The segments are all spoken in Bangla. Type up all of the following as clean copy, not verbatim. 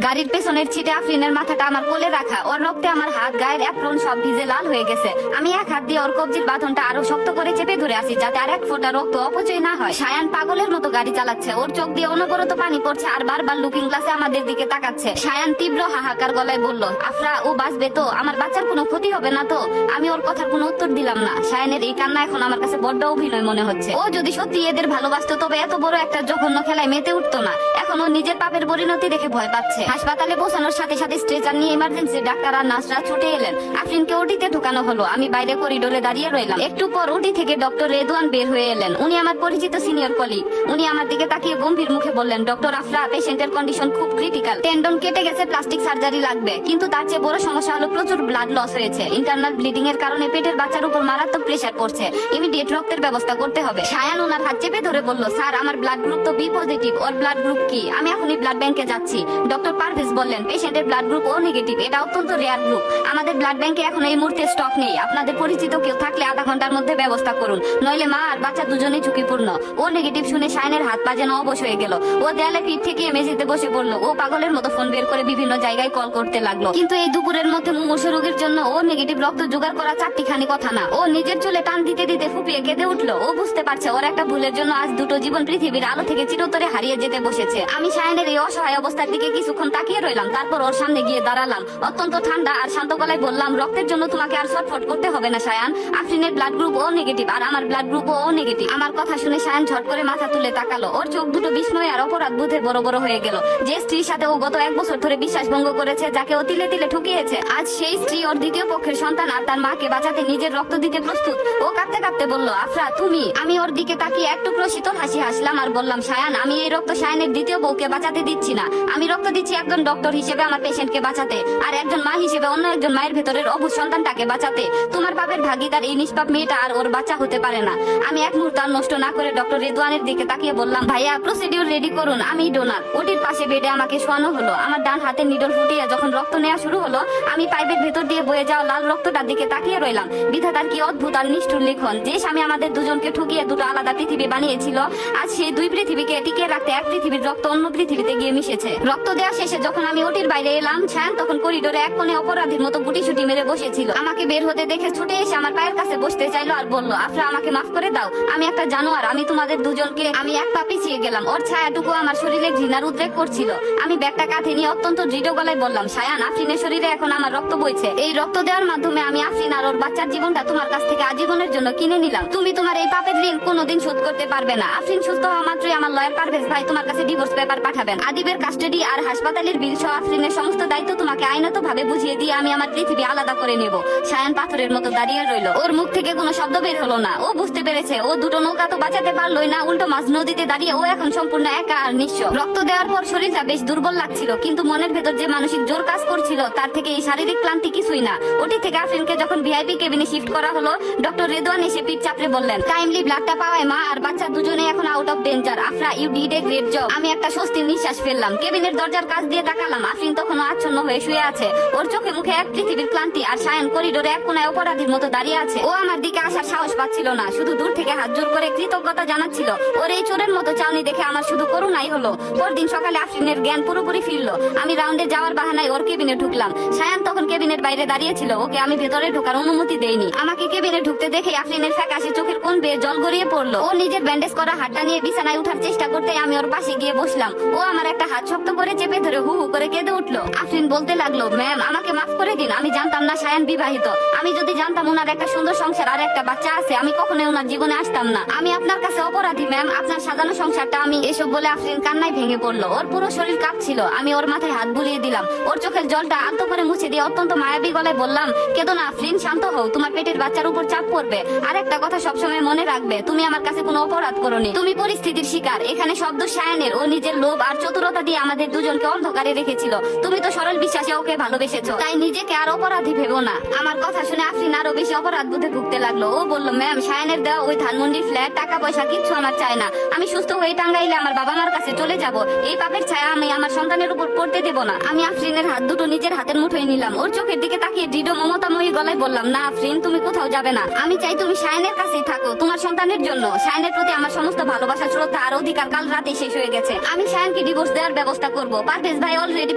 গাড়ির পেছনের ছিটে আফরিনের মাথাটা আমার কোলে রাখা, ওর রক্তে আমার হাত, গায়ের অ্যাপ্রন সব ভিজে লাল হয়ে গেছে। আমি এক হাত দিয়ে ওর কবজির বাঁধনটা আরো শক্ত করে চেপে ধরে আছি যাতে আর এক ফোঁটা রক্ত অপচয় না হয়। সায়ান পাগলের মতো গাড়ি চালাচ্ছে, ওর চোখ দিয়ে অনবরত পানি পড়ছে আর বারবার লুকিং গ্লাসে আমাদের দিকে তাকাচ্ছে। সায়ান তীব্র হাহাকার গলায় বলল, আফরা ও বাঁচবে তো? আমার বাচ্চার কোনো ক্ষতি হবে না তো? আমি ওর কথার কোনো উত্তর দিলাম না। সায়ানের এই কান্না এখন আমার কাছে বড্ড অভিনয় মনে হচ্ছে। ও যদি সত্যি এদের ভালোবাসতো তবে এত বড় একটা জঘন্য খেলায় মেতে উঠতো না। এখন ও নিজের পাপের পরিণতি দেখে ভয় পাচ্ছে। হাসপাতালে পৌঁছানোর সাথে সাথে স্ট্রেচার নিয়ে ইমার্জেন্সি ডাক্তার আর নার্সরা ছুটে এলেন। আফরিনকে ওটিতে ঢুকানো হলো। আমি বাইরে করিডোরে দাঁড়িয়ে রইলাম। একটু পর ওটি থেকে ডক্টর রেদওয়ান বের হয়ে এলেন। উনি আমার পরিচিত সিনিয়র কলিগ। উনি আমার দিকে তাকিয়ে গম্ভীর মুখে বললেন, ডক্টর আফরা, পেশেন্টের কন্ডিশন খুব ক্রিটিক্যাল। টেন্ডন কেটে গেছে, প্লাস্টিক সার্জারি লাগবে। কিন্তু তার চেয়ে বড় সমস্যা হলো প্রচুর ব্লাড লস হয়েছে। ইন্টারনাল ব্লিডিং এর কারণে পেটের বাচ্চার উপর মারাত্মক প্রেসার পড়ছে। ইমিডিয়েট রক্তের ব্যবস্থা করতে হবে। সায়ান ওনার হাত চেপে ধরে বলল, স্যার আমার ব্লাড গ্রুপ তো বি পজিটিভ। ওর ব্লাড গ্রুপ কি? আমি এখনই ব্লাড ব্যাংকে যাচ্ছি। ডক্টর পারভেজ বললেন, পেশেন্টের ব্লাড গ্রুপ ও নেগেটিভ। এটা অত্যন্ত রেয়ার গ্রুপ। আমাদের ব্লাড ব্যাংকে এখন এই মুহূর্তে স্টক নেই। আপনাদের পরিচিত কেউ থাকলে আধা ঘন্টার মধ্যে ব্যবস্থা করুন, নইলে মা আর বাচ্চা দুজনেই ঝুঁকিপূর্ণ। ও নেগেটিভ শুনে সায়নের হাত পা যেন অবশ হয়ে গেল। ও দেয়ালে পিঠ থেকে মেঝেতে বসে পড়ল। ও পাগলের মতো ফোন বের করে বিভিন্ন জায়গায় কল করতে লাগলো। কিন্তু এই দুপুরের মধ্যে মুমূর্ষু রোগীর জন্য ও নেগেটিভ রক্ত জোগাড় করা চারটিখানি কথা না। ও নিজের চুলে টান দিতে দিতে ফুপিয়ে কেঁদে উঠলো। ও বুঝতে পারছে ওর একটা ভুলের জন্য আজ দুটো জীবন পৃথিবীর আলো থেকে চিরতরে হারিয়ে যেতে বসেছে। আমি সায়নের এই অসহায় অবস্থার দিকে কিছুক্ষণ তাকিয়ে রইলাম। তারপর ওর সামনে গিয়ে দাঁড়ালাম। অত্যন্ত ঠান্ডা আর শান্ত গলায় বললাম, রক্তের জন্য তোমাকে আর ছটফট করতে হবে না সায়ান। আফরিনের ব্লাড গ্রুপ ও নেগেটিভ আর আমার ব্লাড গ্রুপ ও নেগেটিভ। আমার কথা শুনে সায়ান ঝট করে মাথা তুলে তাকালো। ওর চোখ দুটো বিস্ময় আর অপরাধ বোধে বড় বড় হয়ে গেল। যে স্ত্রীর সাথে ও গত 1 বছর ধরে বিশ্বাস ভঙ্গ করেছে, যাকে ও তিলে তিলে ঠকিয়েছে, আজ সেই স্ত্রী ওর দ্বিতীয় পক্ষের সন্তান আর তার মাকে বাঁচাতে নিজের রক্ত দিতে প্রস্তুত। ও কাঁদতে কাঁদতে বলল, আফরা তুমি? আমি ওর দিকে তাকিয়ে এক টুকরো শীতল হাসি হাসলাম আর বললাম, সায়ান আমি এই রক্ত সায়ানের দ্বিতীয় বউকে বাঁচাতে দিচ্ছি না। আমি রক্ত দিচ্ছি একজন ডক্টর হিসেবে আমার পেশেন্টকে বাঁচাতে, আর একজন মা হিসেবে অন্য একজন মায়ের ভেতরের অবুঝ সন্তানটাকে বাঁচাতে। তোমার বাপের ভাগিদার এই নিষ্পাপ মেয়েটা আর ওর বাচ্চা হতে পারে না। আমি এক মুহূর্ত নষ্ট না করে ডক্টর রেদওয়ানের দিকে তাকিয়ে বললাম, ভাইয়া প্রসিডিউর রেডি করুন, আমি ডোনার। ওটির পাশে বেডে আমাকে শোয়ানো হলো। আমার ডান হাতে নিডল ফুটিয়ে যখন রক্ত নেওয়া শুরু হলো, আমি পাইপের ভেতর দিয়ে বয়ে যাওয়া লাল রক্তটার দিকে তাকিয়ে রইলাম। বিধাতার কি অদ্ভুত আর নিষ্ঠুর লিখন। যে স্বামী আমাদের দুজনকে ঠকিয়ে দুটো আলাদা পৃথিবী বানিয়েছিল, আজ সেই দুই পৃথিবীকে টিকিয়ে রাখতে এক পৃথিবীর রক্ত অন্য পৃথিবীতে গিয়ে মিশেছে। রক্ত দেওয়া শেষে যখন আমি ওটির বাইরে এলাম, ছায়ান তখন করিডোরে এক কোণে অপরাধীর মতো গুটিসুটি মেরে বসেছিল। আমাকে বের হতে দেখে ছুটে এসে আমার পায়ের কাছে বসতে চাইলো আর বলল, আফরা আমাকে মাফ করে দাও। আমি একটা জানোয়ার। আমি তোমাদের দুজনকে। আমি এক পা পিছিয়ে গেলাম। ওর ছায়াটুকু আমার শরীরে ঘৃণার উদ্রেক করছিল। আমি ব্যাগটা কাঁধে নিয়ে অত্যন্ত দৃঢ় গলায় বললাম, সায়ান আফরিনের শরীরে এখন আমার রক্ত বইছে। এই রক্ত দেওয়ার মাধ্যমে আমি আফরিন আর ওর বাচ্চার জীবনটা তোমার কাছ থেকে আজীবনের জন্য কিনে নিলাম। তুমি তোমার এই পাপের ঋণ কোনোদিন শোধ করতে পারবে না। আফরিন সুস্থ হওয়া মাত্রই আমার লয়ার পারভেজ ভাই তোমার কাছে ডিভোর্স পেপার পাঠাবেন। আদিবের কাস্টাডি আর হাসপাতালের বিল সহ আফরিনের সমস্ত দায়িত্ব তোমাকে আইনত ভাবে বুঝিয়ে দিয়ে আমি আমার পৃথিবী আলাদা করে নেব। সায়ান পাথরের মতো দাঁড়িয়ে রইল। ওর মুখ থেকে কোনো শব্দ বের হলো না। ও বুঝতে পেরেছে ও দুটো নৌকা তো বাঁচাতে পারলোই না, উল্টো মাঝ নদীতে দাঁড়িয়ে ও এখন সম্পূর্ণ একা আর নিঃস্ব। রক্ত দেওয়ার পর শরীরটা বেশ দুর্বল লাগছিল, কিন্তু মনের ভেতর যে মানসিক জোর কাজ করছিল তার থেকে এই শারীরিক ক্লান্তি কিছুই না। ওটি থেকে আফরিনকে যখন ভিআইপি কেবিনে শিফট করা হলো, ডক্টর রেদওয়ান এসে পিঠ চাপড়ে বললেন, টাইমলি ব্লাডটা পাওয়ায় মা আর বাচ্চা দুজনে এখন out of danger. Afra you did a great job. আমি একটা স্বস্তির নিঃশ্বাস ফেললাম। কেবিনের দরজার কাছ দিয়ে তাকালাম। আফরিন তখনও আচ্ছন্ন হয়ে শুয়ে আছে। ওর চোখে মুখে এক পৃথিবীর ক্লান্তি, আর সায়ান করিডোরে এক কোনায় অপরাধীর মতো দাঁড়িয়ে আছে। ও আমার দিকে আসার সাহস পাচ্ছিল না, শুধু দূর থেকে হাত জোর করে কৃতজ্ঞতা জানাচ্ছিল। ওর এই চোরের মতো চাউনি দেখে আমার শুধু করুণাই হলো। পরদিন সকালে আফরিনের জ্ঞান পুরোপুরি ফিরলো। আমি রাউন্ডে যাওয়ার বাহানায় ওর কেবিনে ঢুকলাম। সায়ান তখন কেবিনের বাইরে দাঁড়িয়ে ছিল। ওকে আমি ভেতরে ঢোকার অনুমতি দেইনি। আমাকে কেবিনে ঢুকতে দেখে আফরিনের ফ্যাকাশে চোখের কোণ বেয়ে জল গড়িয়ে পড়লো। ও নিজের ব্যান্ডেজ করা হাতটা নিয়ে বিছানায় উঠার চেষ্টা করতে আমি ওর পাশে গিয়ে বসলাম। ও আমার একটা হাত শক্ত করে চেপে ধরে হু হু করে কেঁদে উঠলো। আফরিন বলতে লাগলো, ম্যাম আমাকে মাফ করে দিন। আমি জানতাম না সায়ান বিবাহিত। আমি যদি জানতাম ওনার একটা সুন্দর সংসার আর একটা বাচ্চা আছে, আমি কখনোই ওনার জীবনে আসতাম না। আমি আপনার কাছে অপরাধী ম্যাম, আপনার সাজানো সংসারটা আমি। এসব বলে আফরিন কান্নায় ভেঙে পড়লো। ওর পুরো শরীর কাঁপছিল। আমি ওর মাথায় হাত বুলিয়ে দিলাম। ওর চোখের জলটা আলতো করে মুছে দিয়ে অত্যন্ত মায়াবী গলায় বললাম, কেঁদো না আফরিন, শান্ত হও। তোমার পেটের বাচ্চার উপর চাপ পড়বে। আর একটা কথা সবসময় মনে রাখবে, তুমি আমার কাছে কোনো অপরাধ করোনি। তুমি পরিস্থিতির শিকার। এখানে শব্দ সায়ানের। ও নিজের লোভ আর চতুরতা দিয়ে আমাদের দুজনকে অন্ধকারে রেখেছিল। তুমি তো সরল বিশ্বাসে ওকে ভালোবেসেছো, তাই নিজেকে আর অপরাধী ভেবো না। আমার কথা শুনে আফরিন আরো বেশি অপরাধ বোধে ভুগতে লাগলো। ও বলল, ম্যাম সায়ানের দেওয়া ওই ধানমন্ডির ফ্ল্যাট, টাকা পয়সা কিচ্ছু আমার চাই না। আমি সুস্থ হয়ে টাঙ্গাইলে আমার বাবা মার কাছে চলে যাব। এই পাপের ছায়া আমি আমার সন্তানের উপর পড়তে দেব না। আমি আফরিনের হাত দুটো নিজের হাতের মুঠোয় নিলাম। ওর চোখের দিকে তাকিয়ে দৃঢ় মমতাময়ী গলায় বললাম, না আফরিন তুমি কোথাও যাবে না। আমি চাই তুমি সায়ানের কাছেই থাকো, তোমার সন্তানের জন্য। সায়ানের প্রতি আমার সমস্ত ভালোবাসা, শ্রদ্ধা আর অধিকার কাল রাতে শেষ হয়ে গেছে। আমি সায়ানকে ডিভোর্স দেওয়ার ব্যবস্থা করবো। পারভেজ ভাই অলরেডি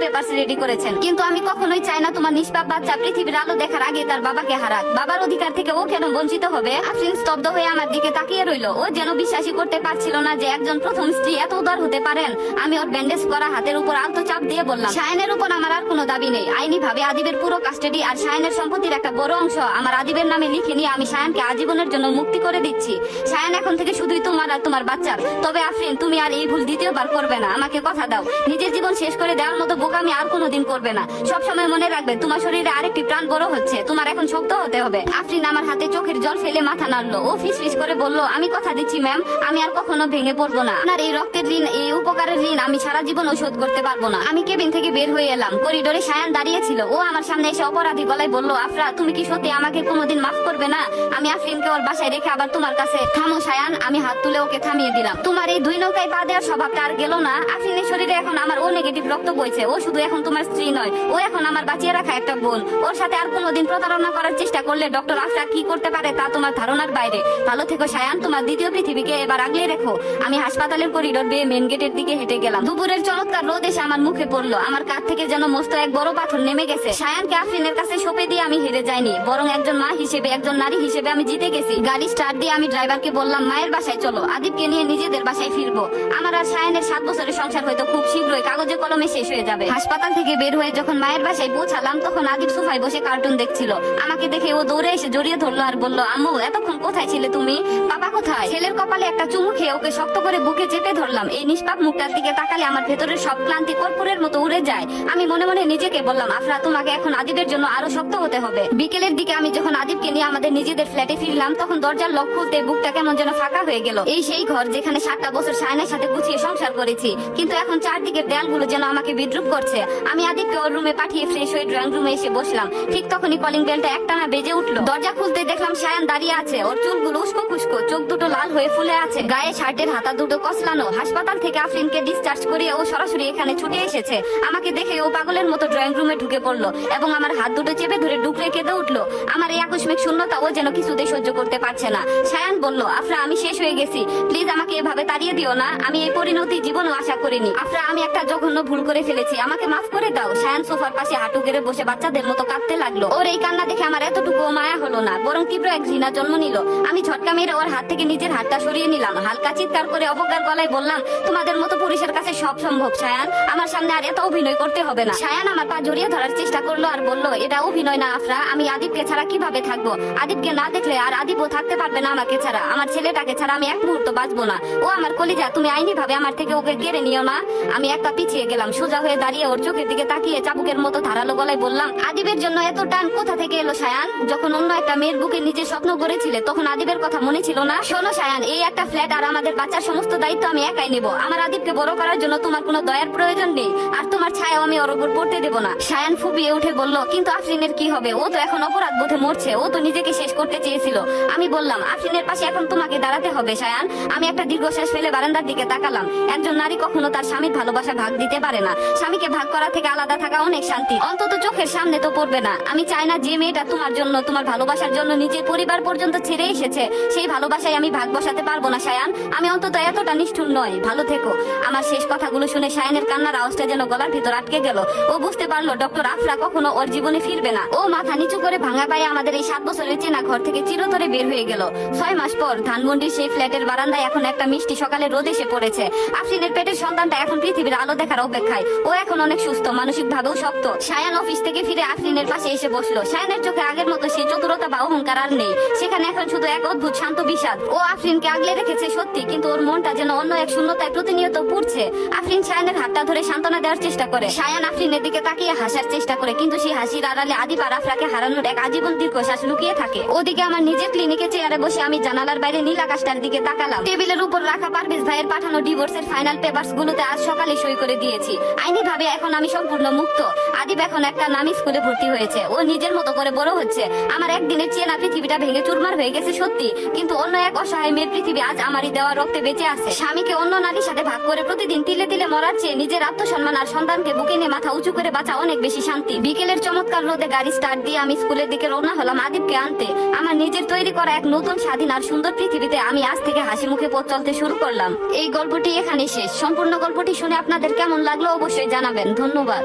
পেপারস রেডি করেছেন, কিন্তু আমি কখনোই চাই না তোমার নিষ্পাপ বাচ্চা পৃথিবীর আলো দেখার আগে তার বাবাকে হারাক। বাবার অধিকার থেকে ও কেন বঞ্চিত হবে? আফরিন স্তব্ধ হয়ে আমার দিকে তাকিয়ে রইল। ও যেন বিশ্বাসই করতে পারছিল না যে একজন প্রথম স্ত্রী এত উদার হতে পারেন। আমি ওর ব্যান্ডেজ করা হাতের উপর আলতো চাপ দিয়ে বললাম, শায়ানের উপর আমার আর কোনো দাবি নেই। আইনি ভাবে আদিবের পুরো কাস্টাডি আর শায়ানের সম্পত্তির একটা বড় অংশ আমার আদিবের নামে লিখে নিয়ে আমি শায়ানকে আজীবনের জন্য মুক্তি করে দিচ্ছি। শায়ান এখন থেকে শুধুই তোমার আর তোমার বাচ্চার। তবে আফরিন, তুমি আর এই ভুল দ্বিতীয়বার করবে না। আমাকে কথা দাও, নিজের জীবন শেষ করে দেওয়ার মতো বোকামি আর কোনোদিন করবে না। সবসময় মনে রাখবে তোমার শরীরে আরেকটি প্রাণ বড় হচ্ছে, তোমার এখন শক্ত হতে হবে। আফরিন আমার হাতে চোখের জল ফেলে মাথা নাড়লো। ও ফিসফিস করে বলল, আমি কথা দিচ্ছি ম্যাম, আমি আর কখনো ভেঙে পড়বো না। আপনার এই রক্তের ঋণ, এই উপকারের ঋণ আমি সারা জীবন শোধ করতে পারবো না। আমি কেবিন থেকে বের হয়ে এলাম। করিডোরে শায়ান দাঁড়িয়ে ছিল। ও আমার সামনে এসে অপরাধী গলায় বলল, আফরা, তুমি কি সত্যি আমাকে কোনোদিন মাফ করবে না? আমি আফরিনকে ওর বাসায় রেখে আবার তোমার কাছে। থামো শায়ান, আমি হাত তুলে ওকে থামিয়ে দিলাম। তোমার এই দুই নৌকায় পা দেওয়ার স্বভাবটা আর গেল না। আফরিনের শরীরে এখন আমার ও নেগেটিভ রক্ত বইছে। ও শুধু এখন তোমার স্ত্রী নয়, ও এখন আমার বাঁচিয়ে রাখা একটা বোন। ওর সাথে আর কোনোদিন প্রতারণা করার চেষ্টা করলে ডক্টর আফরা কি করতে পারে তা তোমার ধারণার বাইরে। ভালো থেকো শায়ান, তোমার দ্বিতীয় পৃথিবীকে এবার আগলে রেখো। আমি হাসপাতালের করিডোর বেয়ে মেন গেটের দিকে হেঁটে গেলাম। দুপুরের চমৎকার রোদ এসে আমার মুখে পড়লো। আমার কাঁধ থেকে যেন মস্ত এক বড় পাথর নেমে গেছে। শায়ানকে আফরিনের কাছে সঁপে দিয়ে আমি হেরে যাইনি, বরং একজন মা হিসেবে, একজন নারী হিসেবে আমি জিতে গেছি। গাড়ি স্টার্ট দিয়ে আমি ড্রাইভারকে বললাম, মায়ের বাসায় চলো, আদিবকে নিয়ে নিজেদের বাসায় ফিরবো। আমার আর শায়ানের 7 বছরের সংসার হয়তো খুব শীঘ্রই কাগজে কলমে শেষ হয়ে যাবে। হাসপাতাল থেকে বের হয়ে যখন মায়ের বাসায় পৌঁছালাম, তখন আদিব সোফায় বসে কার্টুন দেখছিল। আমাকে দেখে ও দৌড়ে এসে জড়িয়ে ধরলো আর বলল, আম্মু, এতক্ষণ কোথায় ছিলে তুমি? বাবা কোথায়? ছেলের কপালে একটা চুমু খেয়ে ওকে শক্ত করে বুকে চেপে ধরলাম। এই নিষ্পাপ মুখটার দিকে তাকালে আমার ভেতরের সব ক্লান্তি কর্পূরের মতো উড়ে যায়। আমি মনে মনে নিজেকে বললাম, আফরা, তোমাকে এখন আদিবের জন্য আরো শক্ত হতে হবে। বিকেলের দিকে আমি যখন আদিবকে নিয়ে আমাদের নিজেদের ফ্ল্যাটে ফিরলাম, তখন দরজার লক খুলতে বুকটা কেমন যেন ফাঁকা হয়ে গেল। এই সেই ঘর যেখানে 7টা বছর শায়ানের সাথে গুছিয়ে সংসার করেছি, কিন্তু এখন চারদিকের দেয়ালগুলো যেন আমাকে বিদ্রুপ করছে। আমি আদিবকে ওর রুমে পাঠিয়ে ফ্রেশ হয়ে ড্রয়িং রুমে এসে বসলাম। ঠিক তখনই কলিং বেলটা একটানা বেজে উঠলো। দরজা খুলতে দেখলাম শায়ান দাঁড়িয়ে আছে। ওর চুলগুলো উস্কো খুস্কো, চোখ দুটো লাল হয়ে ফুলে আছে, গায়ে শার্টের হাতা দুটো কসলানো। হাসপাতাল থেকে আফরিনকে ডিসচার্জ করিয়ে ও সরাসরি এখানে ছুটে এসেছে। আমাকে দেখে ও পাগলের মতো ড্রয়িং রুমে ঢুকে পড়লো এবং আমার হাত দুটো চেপে ধরে ডুকরে কেঁদে উঠলো। আমার এই আকস্মিক শূন্যতা ও যেন কিছুতেই সহ্য করতে পারছে না। শায়ান বলল, আফরা, আমি শেষ হয়ে গেছি, প্লিজ আমাকে এভাবে তাড়িয়ে দিও না। আমি এই পরিণতি জীবনও আশা করিনি। আফরা, আমি একটা জঘন্য ভুল করে ফেলেছি, আমাকে মাফ করে দাও। শায়ান সোফার পাশে হাঁটু গেড়ে বসে বাচ্চাদের মতো কাঁদতে লাগলো। ওর এই কান্না দেখে আমার এতটুকু মায়া হলো না, বরং তীব্র এক ঘৃণা জন্ম নিল। আমি ঝটকা মেরে ওর হাত থেকে নিজের হাতটা সরিয়ে নিলাম। হালকা চিৎকার করে অবজ্ঞার গলায় বললাম, তোমাদের মতো পুরুষের কাছে সব সম্ভব শায়ান, আমার সামনে আর এত অভিনয় করতে হবে না। শায়ান আমার পা জড়িয়ে ধরার চেষ্টা করলো আর বলল, এটা অভিনয় না আফরা, আমি আদিবকে ছাড়া কিভাবে থাকবো? আদিবকে না দেখলে আর আদিবও থাকতে পারবে না আমাকে ছাড়া। আমার ছেলেটাকে ছাড়া আমি এক মুহূর্ত বাঁচবো না। ও আমার কলিজা, তুমি আইনি ভাবে আমার থেকে ওকে কেড়ে নিও না। আমি একটা পিছিয়ে গেলাম, সোজা হয়ে দাঁড়িয়ে ওর চোখের দিকে তাকিয়ে চাবুকের মতো ধারালো গলায় বললাম, আদিবের জন্য এত টান কোথা থেকে এলো শায়ান? যখন অন্য একটা মেয়ের বুকে নিজের স্বপ্ন গড়েছিলে তখন আদিবের কথা মনে ছিল না? শোনো শায়ান, এই একটা ফ্ল্যাট আর আমাদের বাচ্চার সমস্ত দায়িত্ব আমি একাই নেব। আমার আদিবকে বড় করার জন্য তোমার কোনো দয়ার প্রয়োজন নেই, আর তোমার ছায়াও আমি ওর উপর পড়তে দেবো না। শায়ান ফুপিয়ে উঠে বলল, কিন্তু আফরিনের কি হবে? ও তো এখন অপরাধ বোধে মরছে, ও তো নিজেকে শেষ করতে চেয়েছিল। আমি বললাম, আফরিনের পাশে এখন তোমাকে দাঁড়াতে হবে শায়ান। আমি একটা দীর্ঘশ্বাস ফেলে বারান্দার দিকে তাকালাম। একজন নারী কখনো তার স্বামীর ভালোবাসা ভাগ দিতে পারে না। স্বামীকে ভাগ করা থেকে আলাদা থাকা অনেক শান্তি, অন্তত চোখের সামনে তো পড়বে না। আমি চাই না যে মেয়েটা তোমার জন্য, তোমার ভালোবাসার জন্য নিজের পরিবার পর্যন্ত ছেড়ে এসেছে, সেই ভালোবাসায় আমি ভাগ বসাতে পারবো না শায়ান। আমি অন্তত এতটা নিষ্ঠুর নয়। ভালো থেকো। আমার শেষ কথাগুলো শুনে শায়ানের কান্নার আওয়াজটা যেন গলার ভিতর আটকে গেল। ও বুঝতে পারলো ডক্টর আফরা কখনো ওর জীবনে ফিরবে না। ও মাথা নিচু করে ভাঙা পায়ে আমাদের এই 7 বছরের চেনা ঘর থেকে চিরতরে বের হয়ে গেল। 6 মাস পর ধানমন্ডির সেই ফ্ল্যাটের বারান্দায় এখন একটা মিষ্টি সকালে রোদ এসে পড়েছে। আফরিনের পেটের সন্তানটা এখন পৃথিবীর আলো দেখার অপেক্ষায়। ও এখন অনেক সুস্থ, মানসিক ভাবেও শক্ত। শায়ান অফিস থেকে ফিরে আফরিনের পাশে এসে বসলো। শায়ানের চোখে আগের মতো সেই চতুরতা বা অহংকার আর নেই, সেখানে এখন শুধু এক অদ্ভুত শান্ত বিষাদ। ও আফরিনকে আগলে রেখেছে সত্যি, কিন্তু ওর মনটা যেন অন্য এক শূন্যতায় প্রতিনিয়ত পুড়ছে। আফরিন শায়ানের হাতটা ধরে সান্ত্বনা দেওয়ার চেষ্টা করে। শায়ান আফরিনের দিকে তাকিয়ে হাসার চেষ্টা করে, কিন্তু সেই হাসির আড়ালে আদিব আর আফরাকে হারানোর এক আজীবন দীর্ঘশ্বাস লুকিয়ে থাকে। ওদিকে আমার নিজের ক্লিনিকে চেয়ারে বসে আমি জানালার বাইরে নীল আকাশটার দিকে তাকালাম। টেবিলের উপর রাখা পারভেজ ভাইয়ের পাঠানো ডিভোর্সের ফাইনাল পেপারস গুলোতে আজ সকালে সই করে দিয়েছি। আইনি ভাবে এখন আমি সম্পূর্ণ মুক্ত। আদিব এখন একটা নামী স্কুলে ভর্তি হয়েছে। ও নিজের মতো করে বড় হচ্ছে। আমার একদিনের চেনা পৃথিবীটা ভেঙে চুরমার হয়ে গেছে সত্যি, কিন্তু অন্য এক অসহায় মেয়ের পৃথিবী আজ আমারই দেওয়া রক্তে বেঁচে আছে। স্বামীকে অন্য নারীর সাথে ভাগ করে প্রতিদিন তিলে তিলে মরার চেয়ে নিজের আত্মসম্মান আর সন্তানকে আদীপকে বুকে নিয়ে মাথা উঁচু করে বাঁচা অনেক বেশি শান্তি। বিকেলের চমৎকার রোদে গাড়ি স্টার্ট দিয়ে আমি স্কুলের দিকে রওনা হলাম আদীপকে আনতে। আমার নিজের তৈরি করা এক নতুন স্বাধীন আর সুন্দর পৃথিবীতে আমি আজ থেকে হাসি মুখে পথ চলতে শুরু করলাম। এই গল্পটি এখানে শেষ। সম্পূর্ণ গল্পটি শুনে আপনাদের কেমন লাগলো অবশ্যই জানাবেন। ধন্যবাদ।